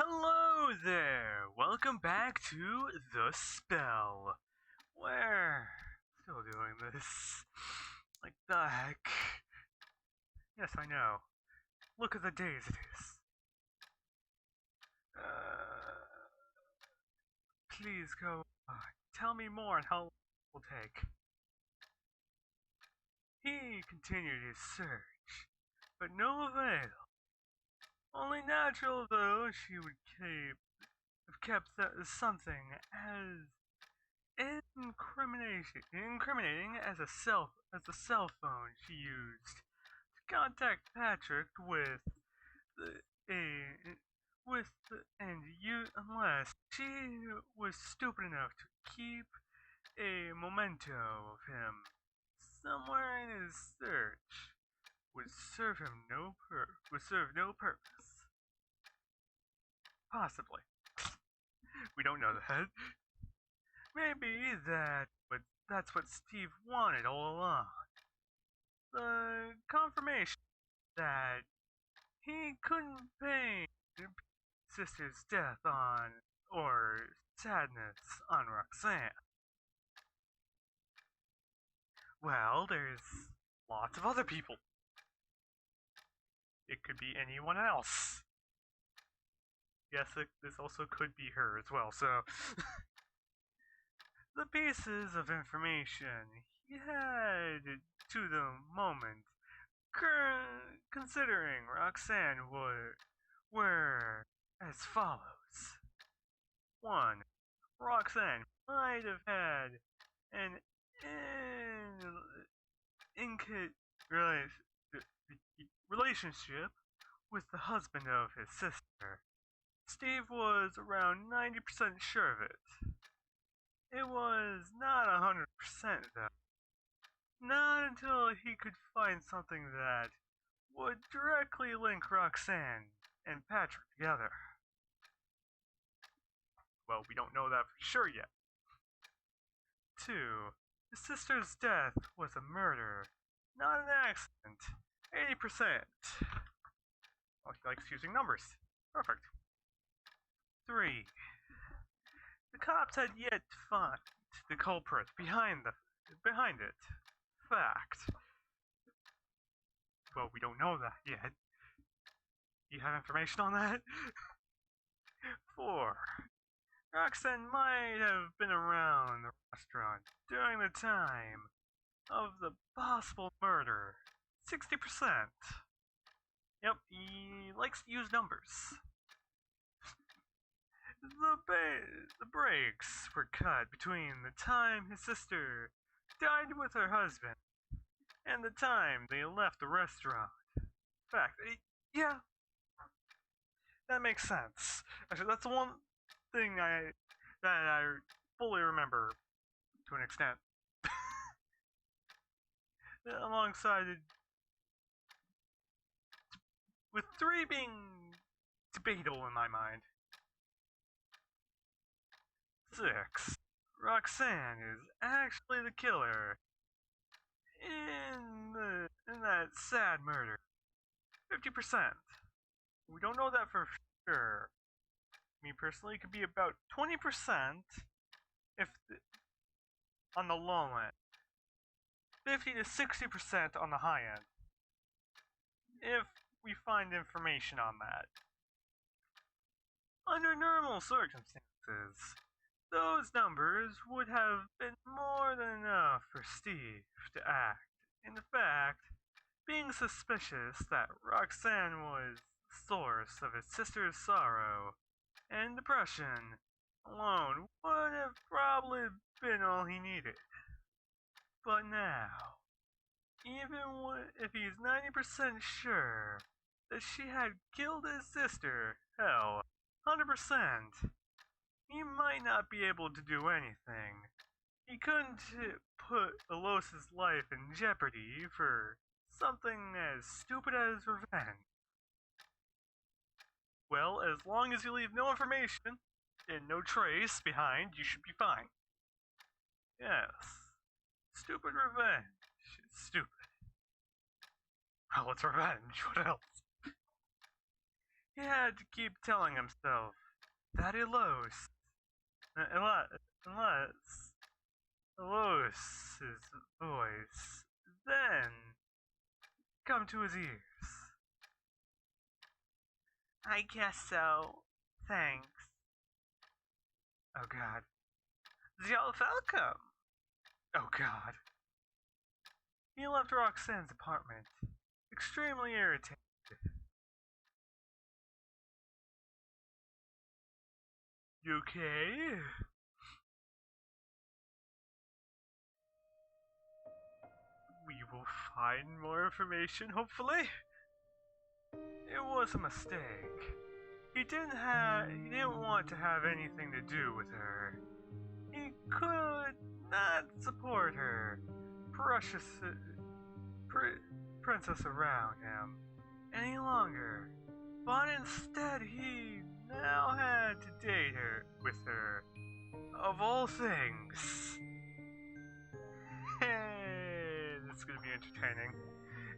Hello there! Welcome back to The Spell. We're still doing this. Like the heck? Yes, I know. Look at the days it is. Please go on. Tell me more on how long it will take. He continued his search, but no avail. Only natural though she would have kept something as incriminating as a cell phone she used to contact Patrick with a with and you unless she was stupid enough to keep a memento of him somewhere in his search would serve no purpose. Possibly. We don't know that. Maybe that's what Steve wanted all along. The confirmation that he couldn't pay sister's death on or sadness on Roxanne. Well, there's lots of other people. It could be anyone else. Yes, this also could be her as well, so. The pieces of information he had to the moment, considering Roxanne, were as follows. 1. Roxanne might have had an intimate relationship with the husband of his sister. Steve was around 90% sure of it. It was not 100% though. Not until he could find something that would directly link Roxanne and Patrick together. Well, we don't know that for sure yet. 2. His sister's death was a murder, not an accident. 80%. Oh, he likes using numbers. Perfect. 3. The cops had yet to find the culprit behind it. Fact. Well, we don't know that yet. You have information on that? 4. Roxanne might have been around the restaurant during the time of the possible murder. 60%. Yep, he likes to use numbers. The breaks were cut between the time his sister died with her husband and the time they left the restaurant. Fact, yeah, that makes sense. Actually, that's the one thing that I fully remember to an extent. Alongside it, with 3 being debatable in my mind. 6. Roxanne is actually the killer in that sad murder. 50%. We don't know that for sure. Me personally, it could be about 20% if on the low end. 50 to 60% on the high end. If we find information on that. Under normal circumstances, those numbers would have been more than enough for Steve to act. In fact, being suspicious that Roxanne was the source of his sister's sorrow and depression alone would have probably been all he needed. But now, even if he's 90% sure that she had killed his sister, hell, 100%, he might not be able to do anything. He couldn't put Elos's life in jeopardy for something as stupid as revenge. Well, as long as you leave no information and no trace behind, you should be fine. Yes. Stupid revenge. It's stupid. Well, it's revenge. What else? He had to keep telling himself that he lost, unless Lois's voice then come to his ears. I guess so. Thanks. Oh god. You're welcome. Oh god. He left Roxanne's apartment, extremely irritated. You okay? We will find more information, hopefully. It was a mistake. He didn't want to have anything to do with her. He could not support her, precious princess around him any longer. But instead, he now had to date her with her. Of all things. Hey, this is gonna be entertaining.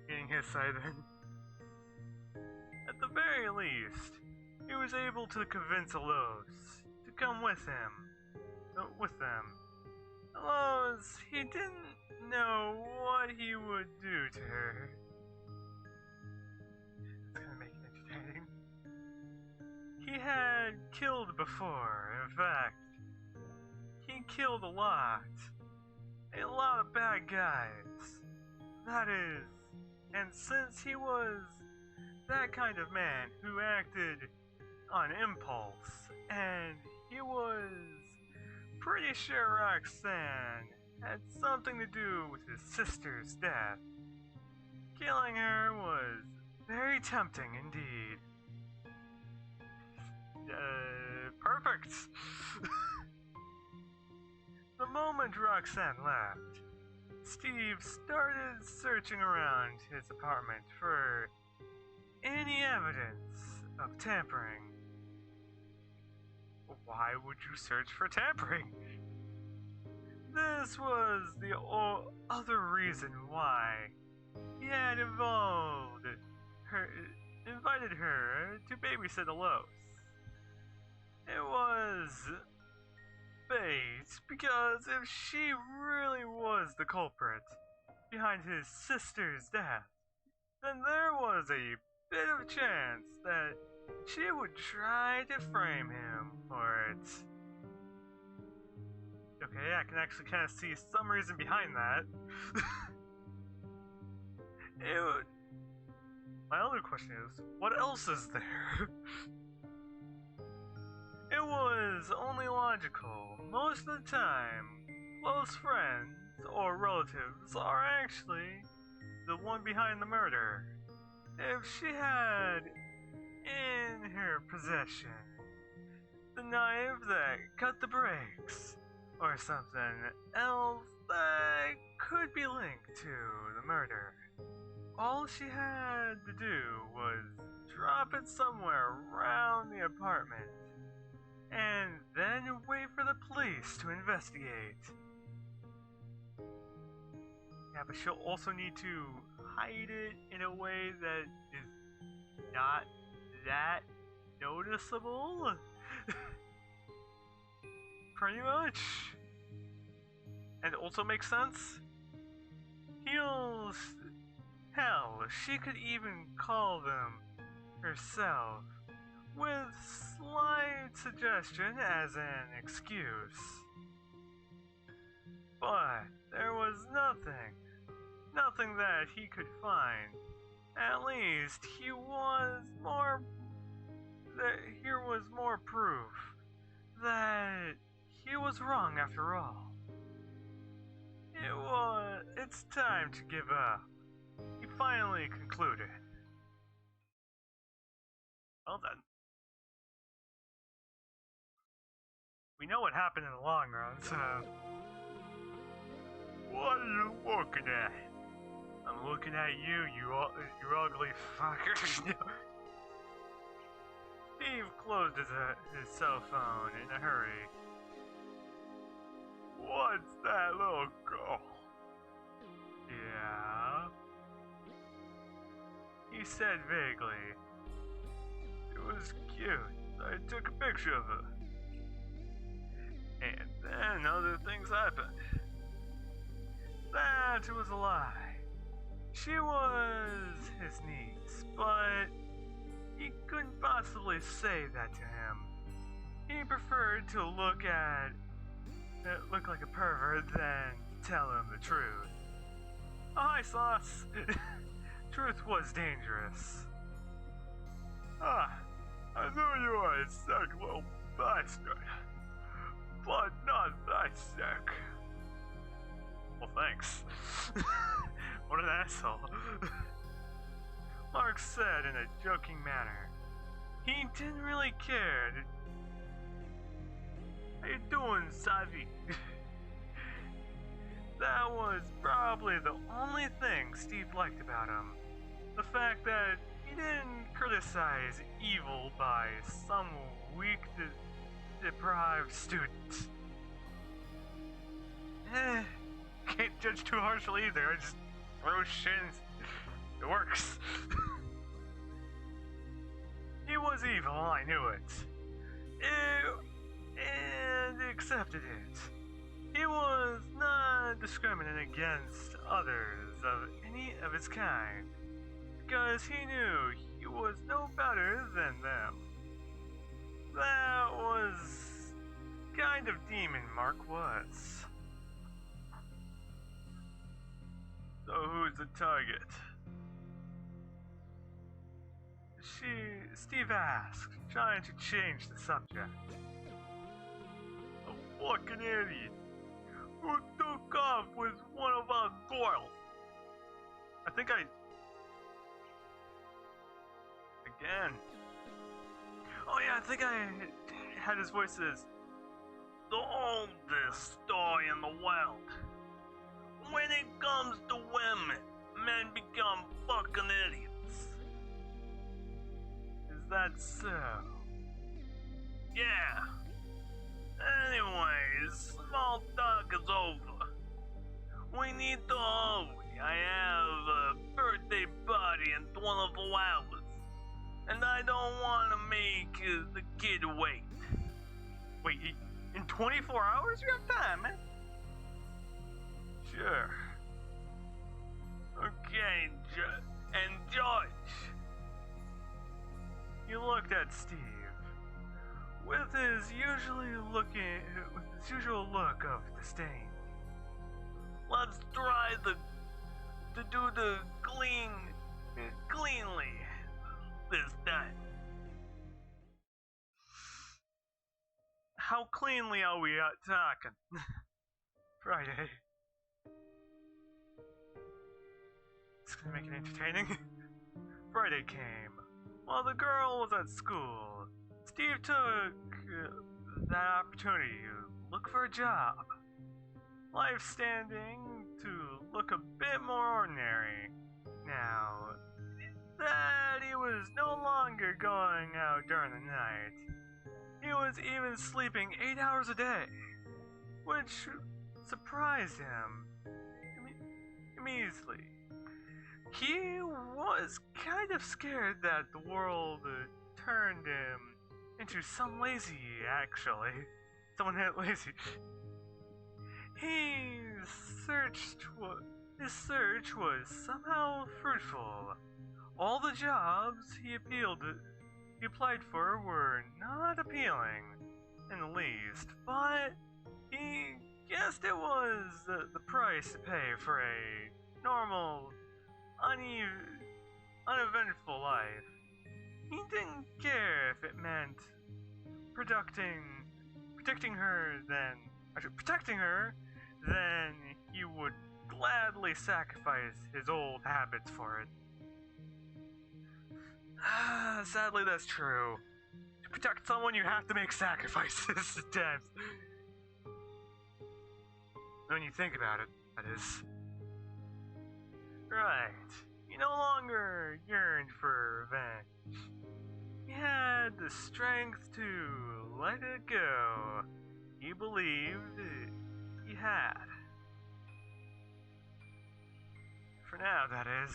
Getting his side then. At the very least, he was able to convince Elos to come with him. With them. Elos, he didn't know what he would do to her. It's gonna make it entertaining. He had killed before, in fact. He killed a lot of bad guys. That is, and since he was that kind of man who acted on impulse, and he was pretty sure Roxanne had something to do with his sister's death, killing her was very tempting indeed. Perfect! The moment Roxanne left, Steve started searching around his apartment for any evidence of tampering. Why would you search for tampering? This was the other reason why he had invited her to babysit Elos. It was fate, because if she really was the culprit behind his sister's death, then there was a bit of chance that she would try to frame him for it. Okay, I can actually kind of see some reason behind that. My other question is, what else is there? It was only logical. Most of the time, close friends or relatives are actually the one behind the murder. If she had in her possession the knife that cut the brakes, or something else that could be linked to the murder, all she had to do was drop it somewhere around the apartment and then wait for the police to investigate. Yeah, but she'll also need to hide it in a way that is not that noticeable. Pretty much. And it also makes sense. Hell, she could even call them herself, with slight suggestion as an excuse. But there was nothing that he could find. At least here was more proof that he was wrong after all. It's time to give up. He finally concluded. Well then. We know what happened in the long run, so... What are you looking at? I'm looking at you, you ugly fucker. Steve closed his cell phone in a hurry. What's that little girl? Yeah? He said vaguely. It was cute. I took a picture of her. And then other things happened. That was a lie. She was his niece, but he couldn't possibly say that to him. He preferred to look like a pervert than tell him the truth. Oh, hi, Sauce. Truth was dangerous. Ah, I knew you were a sick little bastard. But not that sick. Well, thanks. What an asshole. Mark said in a joking manner. He didn't really care. How you doing, Savi? That was probably the only thing Steve liked about him. The fact that he didn't criticize evil by some weak, deprived student. Can't judge too harshly either. I just throw shit and it works. He was evil, I knew it. And accepted it. He was not discriminating against others of any of his kind, because he knew he was no better than them. That was kind of demon Mark was. So who's the target? Steve asked, trying to change the subject. A fucking idiot who took off with one of our girls. Again. Oh yeah, I think I had his voice as the oldest story in the world. When it comes to women, men become fucking idiots. Is that so? Yeah. Anyways, small talk is over. We need to hurry. I have a birthday party in 12 hours. And I don't want to make the kid wait. Wait, in 24 hours? You have time, man. Sure. Okay, and George. He looked at Steve with his usual look of disdain. Let's try to do the cleanly this time. How cleanly are we talking? Friday. It's gonna make it entertaining. Friday came. While the girl was at school, Steve took that opportunity to look for a job. Life standing to look a bit more ordinary now that he was no longer going out during the night. He was even sleeping 8 hours a day, which surprised him immediately. He was kind of scared that the world turned him into some lazy, actually. Someone had lazy. His search was somehow fruitful. All the jobs he applied for were not appealing in the least, but he guessed it was the price to pay for a normal, uneventful life. He didn't care if it meant protecting her, then he would gladly sacrifice his old habits for it. Sadly, that's true. To protect someone, you have to make sacrifices at times. When you think about it, that is. Right. He no longer yearned for revenge. He had the strength to let it go. He believed he had. For now, that is.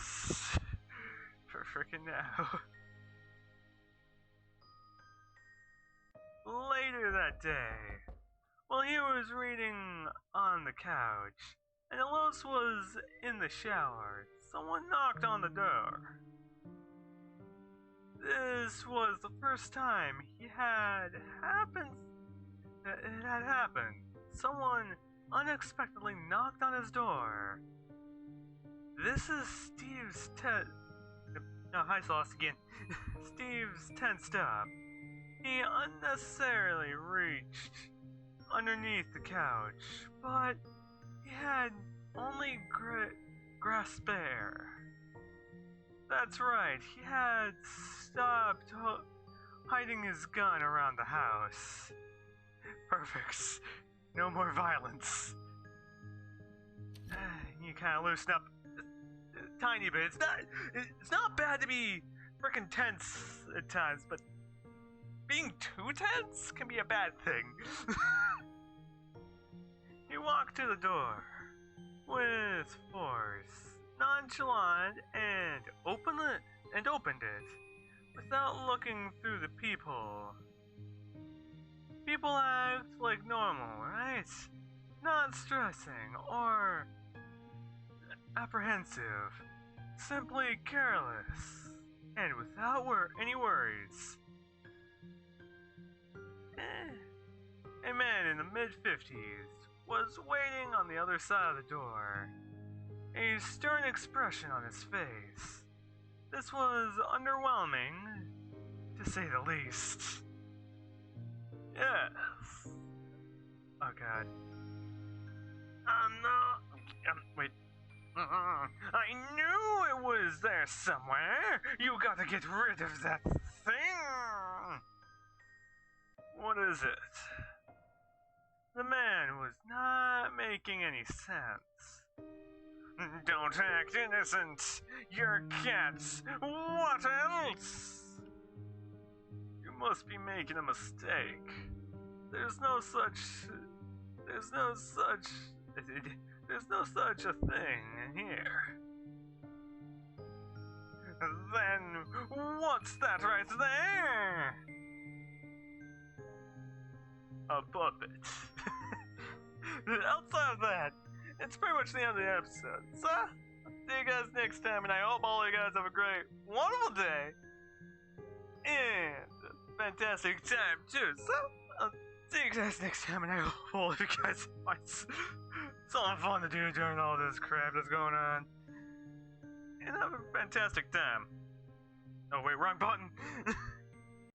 For frickin' now. that day, while he was reading on the couch, and Elos was in the shower, someone knocked on the door. This was the first time it had happened. Someone unexpectedly knocked on his door. This is Steve's hi, Sauce again. Steve's tensed up. He unnecessarily reached underneath the couch, but he had only grasped air. That's right, he had stopped hiding his gun around the house. Perfect. No more violence. You kind of loosen up a tiny bit. It's not bad to be freaking tense at times, but being too tense can be a bad thing. He walked to the door with force, nonchalant, and opened it without looking through the people. People act like normal, right? Not stressing or apprehensive, simply careless, and without any worries. A man in the mid-50s was waiting on the other side of the door, a stern expression on his face. This was underwhelming, to say the least. Yes. Oh god. No. Wait. I knew it was there somewhere. You gotta get rid of that thing. What is it? The man was not making any sense. Don't act innocent. You're cats. What else? You must be making a mistake. There's no such a thing here. Then what's that right there? A puppet. Outside of that, it's pretty much the end of the episode. So, I'll see you guys next time, and I hope all of you guys have a great, wonderful day, and a fantastic time too. So, I'll see you guys next time, and I hope all of you guys find something fun to do during all this crap that's going on, and have a fantastic time. Oh wait, wrong button.